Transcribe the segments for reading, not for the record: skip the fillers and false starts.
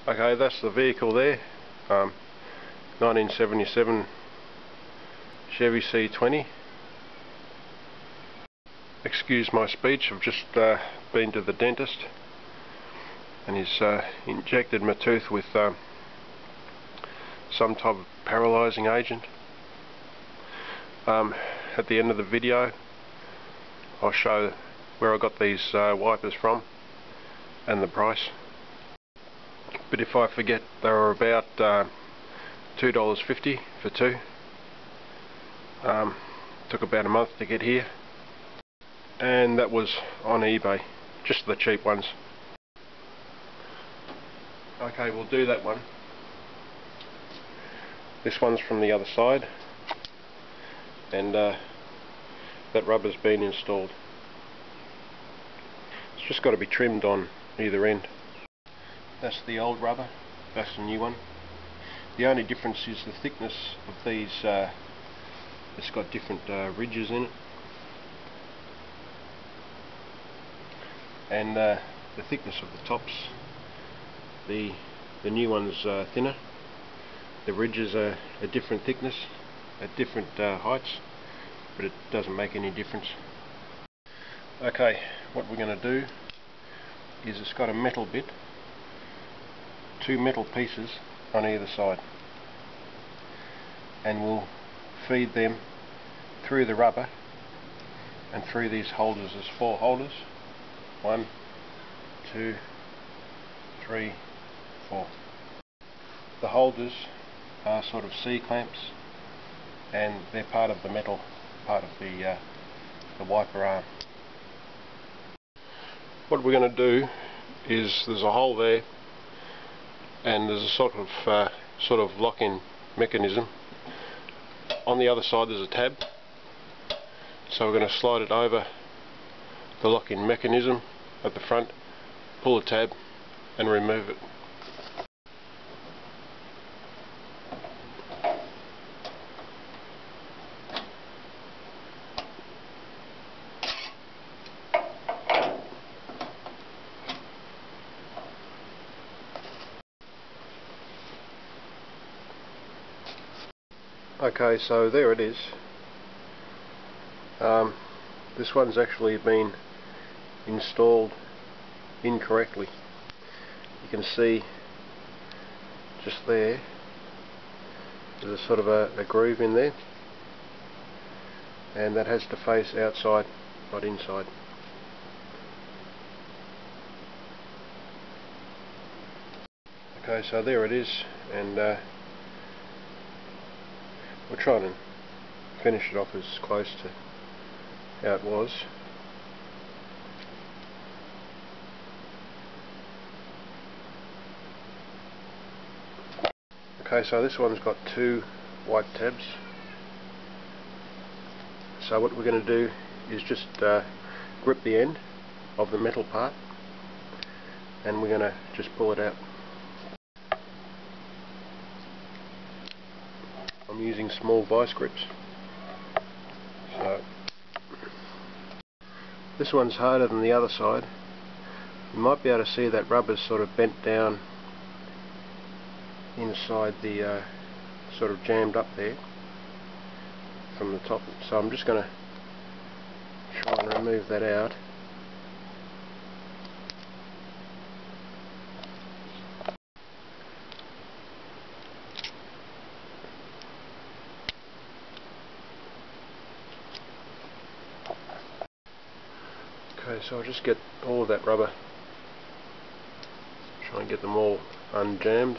Okay, that's the vehicle there. 1977 Chevy C20. Excuse my speech, I've just been to the dentist and he's injected my tooth with some type of paralysing agent. At the end of the video I'll show where I got these wipers from and the price. But if I forget, they were about $2.50 for two. Took about a month to get here, and that was on eBay, just the cheap ones. Okay, we'll do that one. This one's from the other side, and that rubber's been installed. It's just got to be trimmed on either end. That's the old rubber, that's the new one. The only difference is the thickness of these. It's got different ridges in it, and the thickness of the tops. The new one's thinner. The ridges are a different thickness at different heights, but it doesn't make any difference. Okay, what we're going to do is, it's got a metal bit, two metal pieces on either side, and we'll feed them through the rubber and through these holders. There's 4 holders. 1, 2, 3, 4. The holders are sort of C-clamps, and they're part of the metal part of the wiper arm. What we're going to do is, there's a hole there, and there's a sort of lock-in mechanism. On the other side there's a tab, so we're going to slide it over the lock-in mechanism at the front, pull the tab and remove it. Okay, so there it is. This one's actually been installed incorrectly. You can see just there's a sort of a groove in there, and that has to face outside, not inside. Okay, so there it is, and we'll try and finish it off as close to how it was. Okay, so this one's got 2 white tabs. So what we're going to do is just grip the end of the metal part, and we're going to just pull it out. I'm using small vice grips. So this one's harder than the other side. You might be able to see that rubber's sort of bent down inside the sort of jammed up there from the top. So I'm just going to try and remove that out. Okay, so I'll just get all of that rubber, try and get them all unjammed.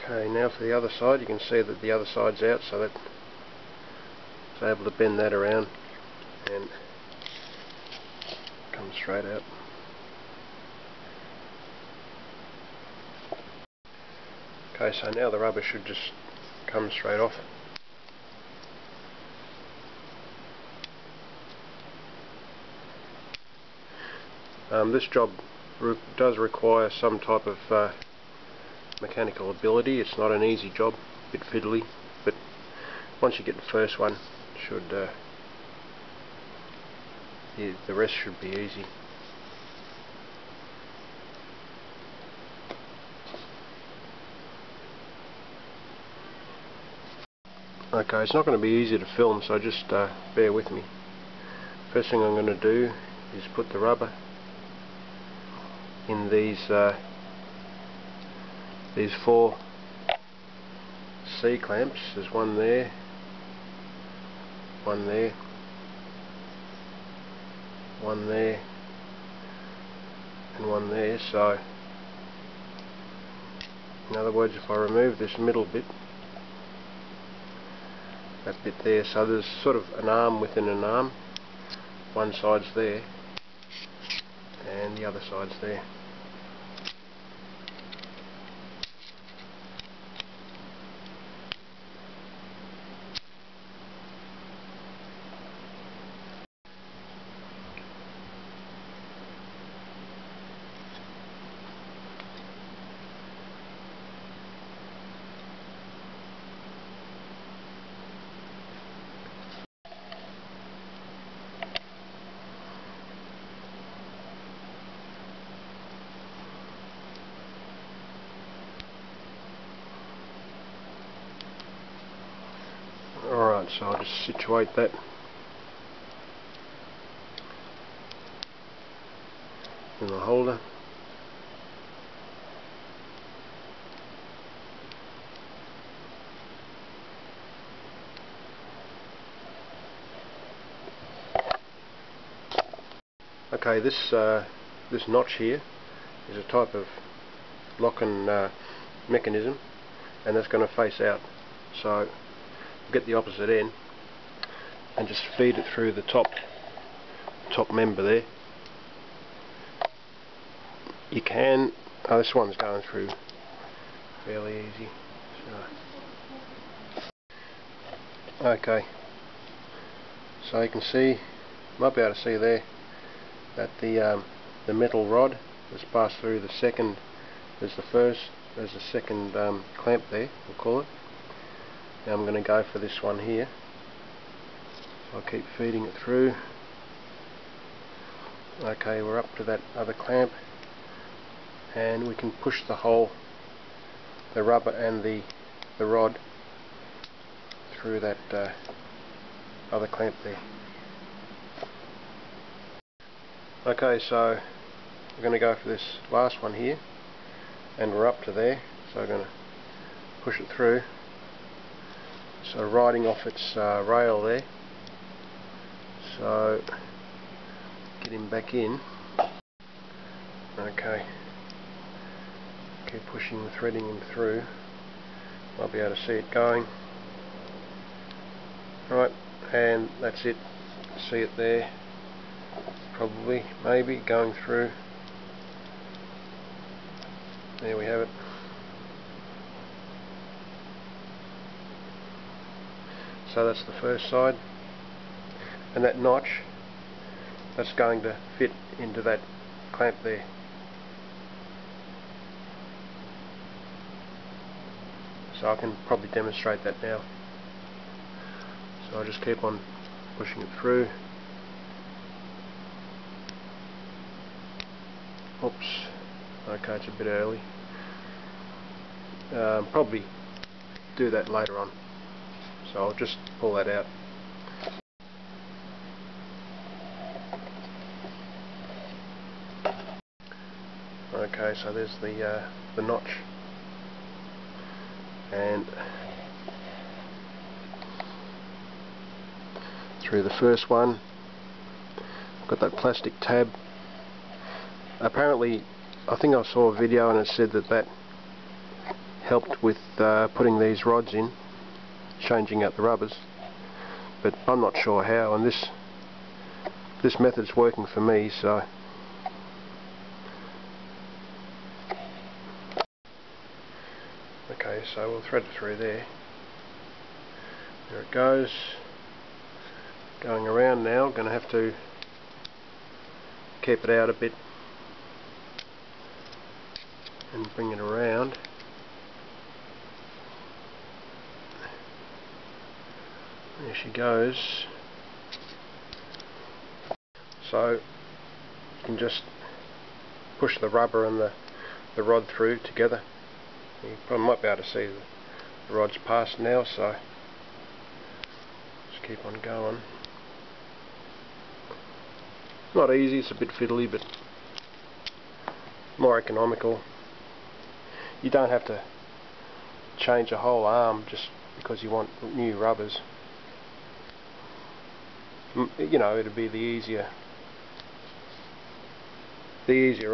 Okay, now for the other side, you can see that the other side's out, so that it's able to bend that around and come straight out. Okay, so now the rubber should just come straight off. This job does require some type of mechanical ability. It's not an easy job, a bit fiddly, but once you get the first one, the rest should be easy. Okay, it's not going to be easy to film, so just bear with me. First thing I'm going to do is put the rubber in these 4 C-clamps. There's one there, one there, one there, and one there. So in other words, if I remove this middle bit, that bit there, so there's sort of an arm within an arm. One side's there and the other side's there. Alright, so I'll just situate that in the holder. Okay, this notch here is a type of lock-and mechanism, and that's going to face out. So get the opposite end and just feed it through the top member there. You can, this one's going through fairly easy. Okay, so you can see, might be able to see there that the metal rod has passed through the second. There's the second clamp there, we'll call it. Now I'm going to go for this one here, so I'll keep feeding it through. Okay, we're up to that other clamp, and we can push the rubber and the rod through that other clamp there. Okay, so we're going to go for this last one here, and we're up to there, so I'm going to push it through. So riding off its rail there, so get him back in. Okay, keep pushing, threading him through. I'll be able to see it going. Right, and that's it. See it there, probably, maybe, going through. There we have it. So that's the first side, and that notch, that's going to fit into that clamp there. So I can probably demonstrate that now. So I'll just keep on pushing it through. Oops, okay, it's a bit early. Probably do that later on. So I'll just pull that out. Okay, so there's the notch, and through the first one, I've got that plastic tab. Apparently, I think I saw a video and it said that helped with putting these rods in, changing out the rubbers, but I'm not sure how, and this method's working for me. So okay, so we'll thread it through there. There it goes, going around now. Going to have to keep it out a bit and bring it around. There she goes. So you can just push the rubber and the rod through together. You probably might be able to see the rod's past now, so just keep on going. Not easy, it's a bit fiddly, but more economical. You don't have to change a whole arm just because you want new rubbers. You know, it'd be the easier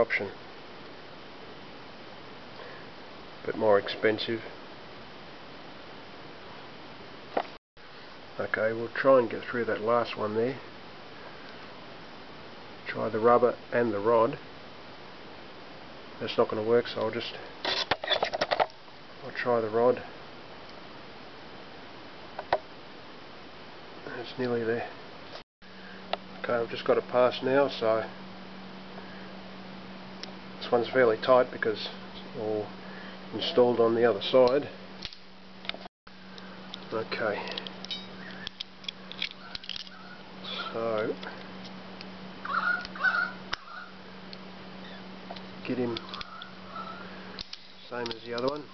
option, but more expensive. Okay, we'll try and get through that last one there. Try the rubber and the rod. That's not going to work, so I'll try the rod. It's nearly there. Okay, I've just got it past now, so this one's fairly tight because it's all installed on the other side. Okay, so get him same as the other one.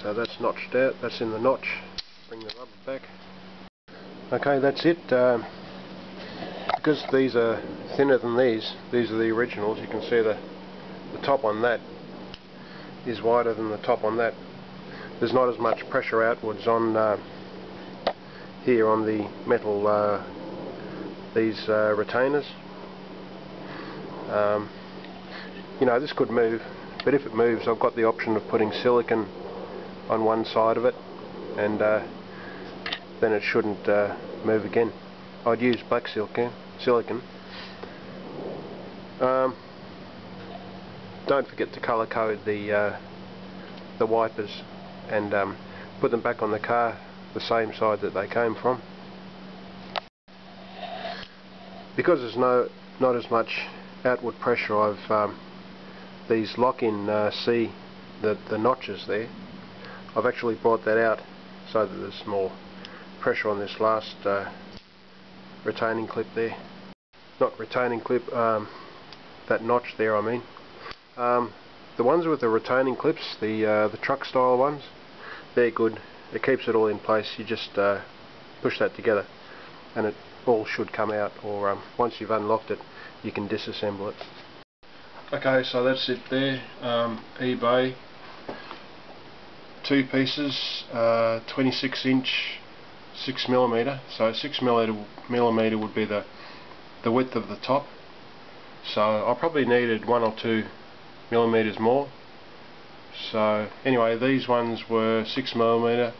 So that's notched out, that's in the notch. Bring the rubber back. Okay, that's it. Because these are thinner than these are the originals. You can see the top on that is wider than the top on that. There's not as much pressure outwards on here on the metal these retainers. You know, this could move, but if it moves, I've got the option of putting silicone on one side of it, and then it shouldn't move again. I'd use black silicone. Don't forget to colour code the wipers and put them back on the car the same side that they came from. Because there's not as much outward pressure, I've these lock-in see the notches there. I've actually brought that out so that there's more pressure on this last retaining clip there. Not retaining clip, that notch there I mean. The ones with the retaining clips, the truck style ones, they're good. It keeps it all in place. You just push that together and it all should come out, or once you've unlocked it you can disassemble it. Okay, so that's it there. eBay, 2 pieces, 26-inch 6mm. So 6mm would be the width of the top. So I probably needed 1 or 2 millimeters more. So anyway, these ones were 6mm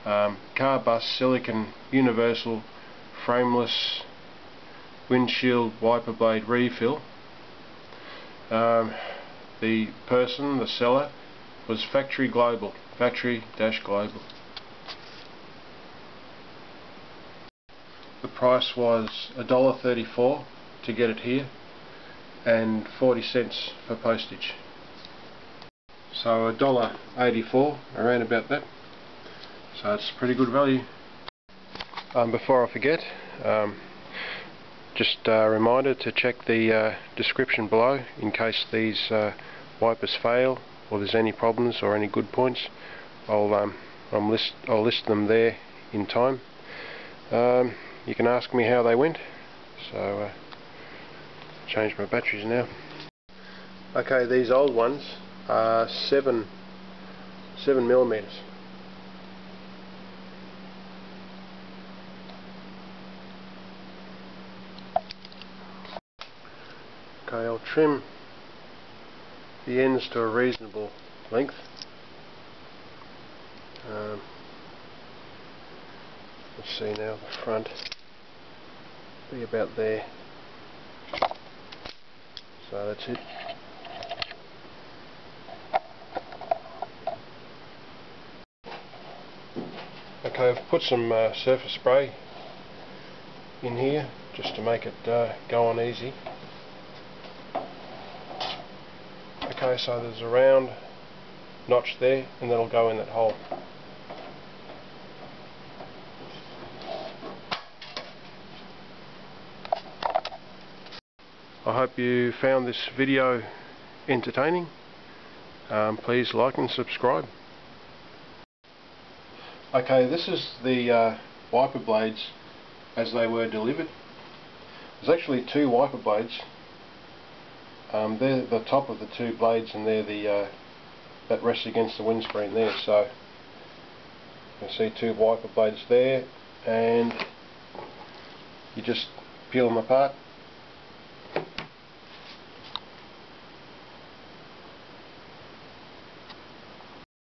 car bus silicon universal frameless windshield wiper blade refill. The person, the seller, was Factory-Global. The price was $1.34 to get it here, and 40 cents for postage. So $1.84, around about that. So it's pretty good value. Before I forget, just a reminder to check the description below in case these wipers fail or there's any problems or any good points. I'll list them there in time. You can ask me how they went. So change my batteries now. Okay, these old ones are 7 millimeters. Okay, I'll trim the ends to a reasonable length. Let's see now, the front be about there. So that's it. Okay, I've put some surface spray in here just to make it go on easy. Okay, so there's a round notch there, and that'll go in that hole. I hope you found this video entertaining. Please like and subscribe. Okay, this is the wiper blades as they were delivered. There's actually two wiper blades. They're the top of the two blades, and they're the that rests against the windscreen there. So you can see two wiper blades there, and you just peel them apart